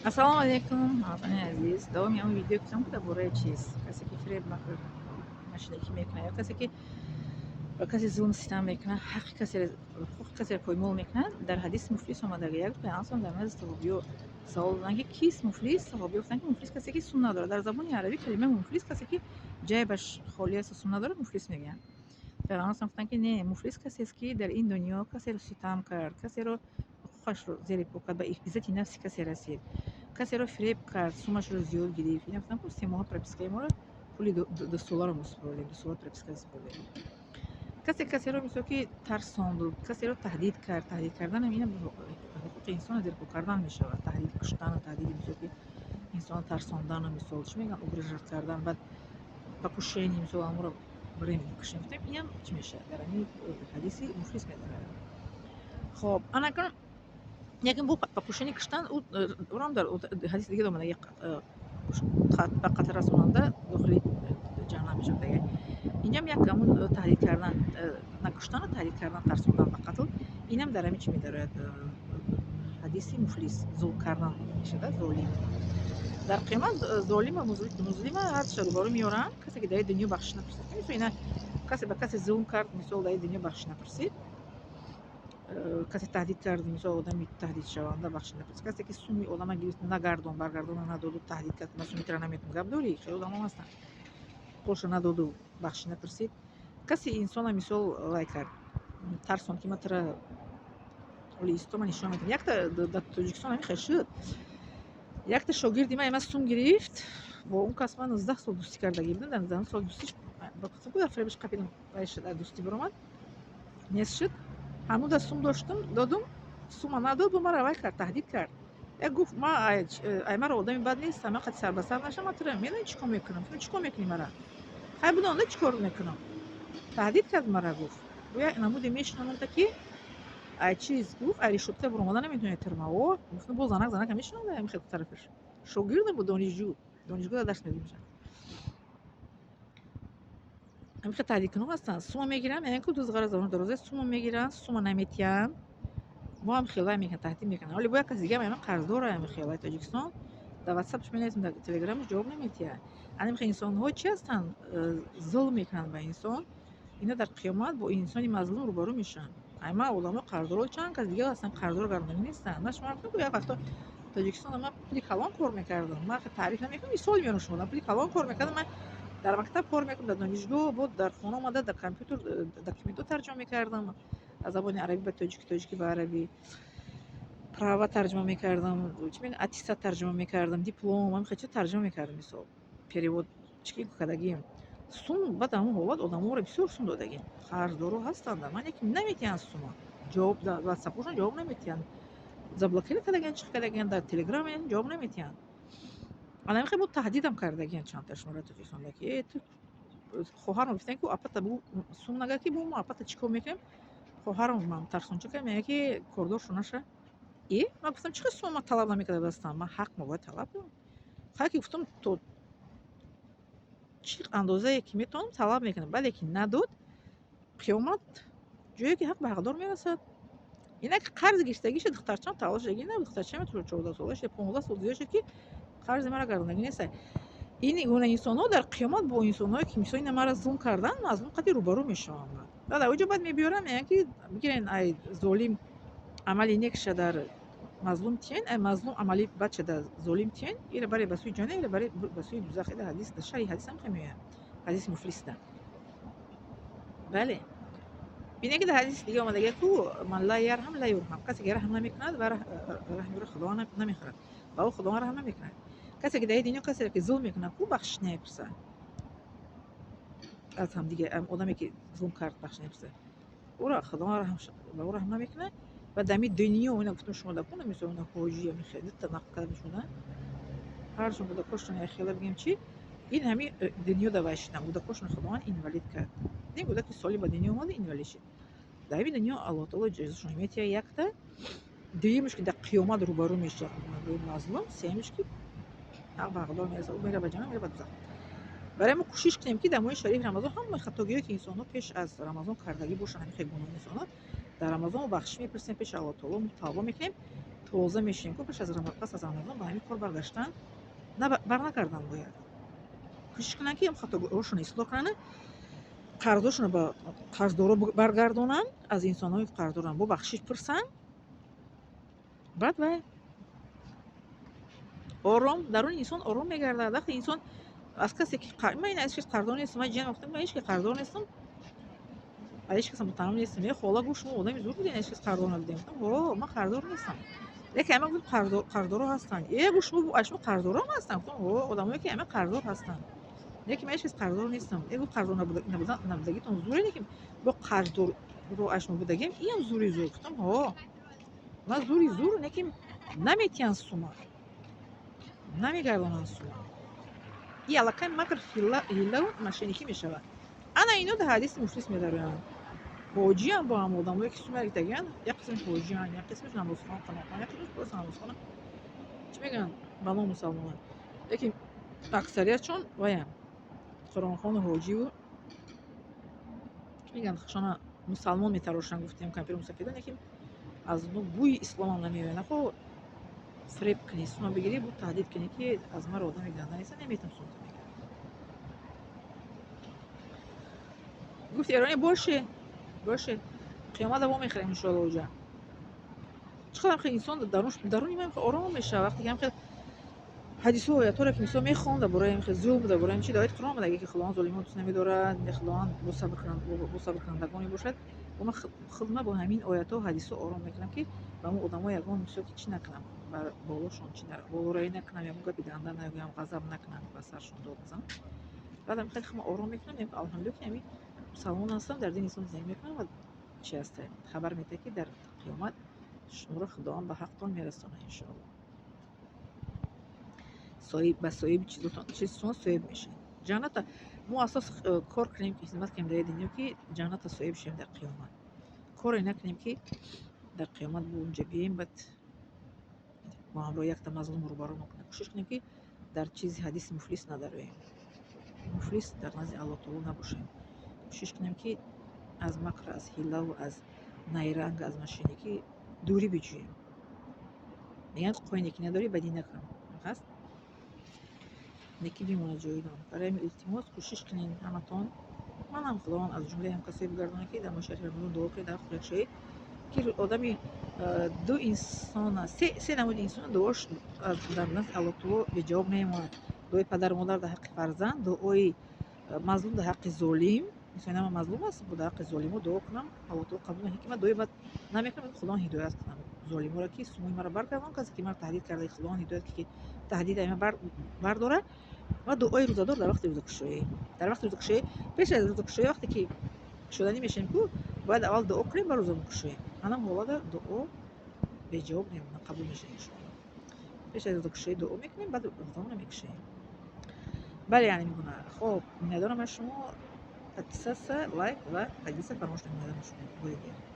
Assalomu alaykum, xonani aziz. Doim ham video gusam درباره چیز کسی که فریب مشرکی میکنه یا کسی که با کسی ظلم ستم میکنه حقوق کسی رو پایمال میکنه. در حدیث مفلیس اومده یک پیامبر در نزد صحابیو سوال دادن که کیست مفلیس؟ صحابی گفتن که مفلیس کسی که سود نداره. در زبان عربی کلمه مفلیس کسی که جیبش خالی است و سود نداره مفلیس میگن. پیامبر گفتن که نه، مفلیس کسی است که در این دنیا کسی رو ستم کرد، کسی رو حقوقش رو زیر پا کرد، به عزت نفس کسی رسید، کسی رو فریب کرد، سومش رو زیاد گرفت. این گفتم که 3 ماه پرپسکای ما رو پولی $2 رو مسپردیم، $2 پرپسکای سپردیم. کسی رو مثل که ترساند، کسی رو تهدید کرد. تهدید کردن هم این حقوق انسان زیر پا کردن میشه. تهدید کشتن و تهدید مثل که انسان ترساندن و مثال چی میگن اوبرژت کردن، بعد پاکوشینی مثل امور رو بریم میکشیم. این هم چی میشه در این حدیثی مفلیس میداره. خب انا کنم یکم بو پاکوشینی کشتن او هم در حدیث دیگه دومده یک قطر رسوننده داخل جهنم میشه دیگه. اینجا هم یک همون تهدید کردن، نکشتن و تهدید کردن، ترسوندن به قتل. اینم در همین چی میداره حدیثی مفلیس ظلم کردن میشه. ظالم در قیامت ظالم و مظلم هر چه روبرو میارن. کسی که در دنیا بخش نپرسید مثل اینا کسی به کسی ظلم کرد، مثل در دنیا بخش نپرسید. کسی تهدید کرد، مثل آدمی تهدید شونده بخش نپرسید. کسی که سومی آدم گرفت نگردون برگردون نداد و تهدید کرد، مثلا میتونه نمیتون گپ داری خیلی آدم هستن قولش نداد و بخش نپرسید. کسی انسان مثال لای کرد ترسون که مثلا ولی استوما نشون میدم. یک تا در تاجیکستان همین خیلی شد. یک تا شاگردی من سوم گرفت با اون کس من 19 سال دوستی کردگی بودم. در 19 سال دوستیش با کسی بود افریبش قپیدم رایش در دوستی برآمد نیست شد. همون در سوم دادم سوم نداد و مرا وای کرد، تهدید کرد. یک گفت ما ای مرا آدمی بد نیست، من قد سر به سر نشم. مثلا میدونی چیکار میکنم؟ چیکار میکنی مرا؟ خیلی بود اون چیکار میکنم؟ تهدید کرد مرا. گفت گویا نمود میشنم تا که چیز گفت علی شبته برآمدن نمیتونه ترماو گفتم باز زنک میشنم میخواد طرفش شاگردم بود دانشجو درس میدیم. همیشه تهدید کنم هستن. سوم میگیرن یعنی که دوز غرض اون دروازه سوم میگیرن، سوم نمیتیان ما هم خیلی میگن تهدید میکنن. ولی باید کسی دیگه من قرضدار هم خیلی تاجیکستان در واتساپش می‌نویسیم، در تلگرامش جواب نمیتیه. همین انسان ها چی هستن ظلم میکنن به انسان. اینا در قیامت با انسانی مظلوم روبرو میشن. اما علما قرضدار چند کس دیگه اصلا قرضدار گردنی نیستن. من شما گفتم یک وقتا تاجیکستان ما پولی کلان کار میکردم. من تعریف نمیکنم، مثال میارم شما. پولی کلان کار میکردم. من در مکتب کار میکردم، در دانشگاه بود، در خانه اومده در کامپیوتر داکیومنت ترجمه میکردم از زبان عربی به تاجیکی، تاجیکی به عربی. پراوا ترجمه میکردم، چی میگن اتستات ترجمه میکردم، دیپلم هم خیلی ترجمه میکردم. مثلا перевод چی کردگیم. سوم بعد همون حالت آدم‌ها رو بسیار سوم دادگیم. قرضدارو هستند. من یکی نمیتونم سوما جواب داد واتساپشون جواب نمیتونم. زبلاکیل کردگیم، چی کردگیم در تلگرام جواب نمیتونم. الان خیلی بود تهدیدم کردگیم چند تاشون رو تو فیسبوک که خواهرم گفتن که آپات بو سوم نگه که بو ما آپات چیکار میکنیم. خواهرم من ترسون چه کنم که کوردورشو نشه. من گفتم چرا سوم طلب نمیکنه دستم؟ من حق باید طلب کنم. خاکی گفتم تو چی اندازه که میتونم طلب میکنم، بعد که نداد قیامت جایی که حق به حقدار میرسد. اینا که قرض گرفتگیش دخترچم تلاش دیگه نبود. دخترچم تو 14 سالش 15 سال دیگه شد که قرض مرا گردنگی نیست. این گونه انسان‌ها در قیامت با انسان‌هایی که مثلا مرا ظلم کردن مظلوم قدی روبرو میشوند. بعد اوجا بعد میبیارم یعنی که میگن ای ظالم عملی نیک شده مظلوم تین، ای مظلوم عملی بد شده ظالم تین. اینا برای بسوی جنه، اینا برای بسوی دوزخ. ده حدیث ده شری حدیث هم میگه حدیث مفلس ده. بله بینه که در حدیث دیگه اومده که من لا یرحم لا یرحم. کسی که رحم نمیکند و رحم خدا نمیخورد و او خدا رحم نمیکند. کسی که در دنیا کسی که ظلم میکنه کو بخش نمیپرسه از هم دیگه. آدمی که ظلم کرد بخش نمیپرسه او را خدا رحم و او رحم نمیکنه. و دمی دنیا اونا گفتم شما دکونه مثل اونا حاجی میخواد تنقل میشونه هر شما دکوشون یا خیلی بگیم چی این همین دنیا دواشتن و دکوشون خدا اینوالید کرد. نمیگه که سالی با دنیا اومد اینوالید شد. در این دنیا الله تعالی جزاشون میتیه. یک تا دویمش که در قیامت روبرو میشه مظلوم، سومش که حق به حقدار میرسه و میره به جنت میره به دوزخ. برای ما کوشش کنیم که در ماه شریف رمضان هم خطاگیری که انسان ها پیش از رمضان کردگی باشن همین خیلی گناه انسان ها در رمضان بخش میپرسیم پیش الله تعالی توبه میکنیم тоза мешинем ки пеш аз рамазон ба ҳамин кор баргаштан барнакардан бояд кӯшиш кунанд ки хато ошона ислоҳ кунанд қарздоршона ба қарздоро баргардонанд аз инсонҳои қарздорам бубахшиш пурсанд баъд вай ором даруни инсон ором мегардад вақте инсон аз касе ки ман аз ҳеч кас қарздор нестам ман ҷиям гуфтам ман ҳеч кас қарздор нестам аз ҳеч касам мутаҳаммил нестам хола гӯ шумо одами зуд будем ҳеч кас қарздор набудем гуфтам о ман қарздор нестам лекин ҳама гуфтам қарздорҳо ҳастанд гӯ шумо қарздорҳо ҳастанд гуфтам о одамое ки ҳама қарздор ҳастанд лекин ман ҳеч кас қарздор нестам гӯ қарздор набудагитон зуре лекин бо қарздорро ашмо будагем иам зури зур гуфтам о ман зури зур лекин наметиҳанд сума намегардонанд сума и аллакай макр ҳиллаву мошенникӣ мешавад ана ино дар ҳадиси муфлис медароянд ҳоҷиам бо ҳам одамое ки сума гирифтагиянд як қисми ҳоҷианд як қисмиш намозхон қаноатанд як қисмиш просто намозхон чӣ мегӯянд ба ном мусалмонанд лекин аксариятшон ваянд қуронхону ҳоҷиву чӣ мегӯянд шона мусалмон метарошанд гуфтем кампири мусафида лекин аз но бӯи исломам намеояд нахо фреб кунӣ сума бигирӣ бу таҳдид кунӣ ки аз маро одами ганда неста наметам сумка мегирам гуфт эрони боше қиёмата вомехӯрем иншоалло оҷа чиқадр хел инсон даруни ман ором мешавад вақте ки ҳам хел ҳадисҳо оятҳоро ки мисол мехонда бораи хел зулм да бораи чи дар Қуръон омадаги ки худованд золимон дӯст намедорад худованд бо сабркунандагоне бошад ман бо ҳамин оятҳо ҳадисҳо ором мекунам ки ба мо одамҳо ягон мисол ки чӣ накунам бар болошон чи болораӣ накунам ягон гапи ганда нагӯям ғазаб накунам ба саршон дод назанам баъдам хеле ман ором мекунам алҳамдулилло ки ҳамин мусалмон ҳастам дар дини ислом зиндагӣ мекунам ва чи аста хабар медиҳад ки дар қиёмат шуморо худованд ба ҳақтон мерасонад иншоалло ба соҳиби чизтон соҳиб мешавем ҷанната мо асос кор кунем ки хизмат кунем дар дунё ки ҷанната соҳиб шавем дар қиёмат коре накунем ки дар қиёмат бо унҷа бием бад бо ҳамроҳи якта мазлум рӯбаро накунем кӯшиш кунем ки дар чизи ҳадиси муфлис надароем муфлис дар назди аллоҳ таоло набошем кӯшиш кунем ки аз макр аз ҳиллаву аз найранг аз мошенникӣ дурӣ биҷӯем мегӯянд қои некӣ надорӣ бадӣ накун ҳаст некӣ бимонад ҷовидон барои ҳамин илтимос кӯшиш кунед ҳаматон манам худованд аз ҷумлаи ҳам касое бигардонад ки дар моҳи рамазон дуо кунед дар вақти якшавӣ ки одами ду инсона се намуди инсон дуош дар назди аллоҳ таоло беҷавоб мемонад дуои падару модар дар ҳаққи фарзанд дуои мазлум дар ҳаққи золим инсони ман мазлум аст дар ҳаққи золимо дуо кунам аллоҳ таоло қабул мекунад ки ман дуои бад намекунам худованд ҳидоят кунам золиморо ки сумои маро баргардон касе ки маро таҳдид карда худованд ҳидоят ки таҳдидаи ман бардора ва дуои рӯзадор дар вақти рӯзакушоӣ пеш аз рӯзакушоӣ вақте ки шуданӣ мешавем ку бояд аввал дуо кунем ба рӯза мекушоем ҳанам ҳолада дуо беҷавоб мемонад қабул мешавад иншоалло пеш аз рӯзакушоӣ дуо мекунем баъд рӯзаро мекушоем бале ҳамин гуна хоб миннатдорам аз шумо подписаться лайк ва подписка фаромӯш намояд шумо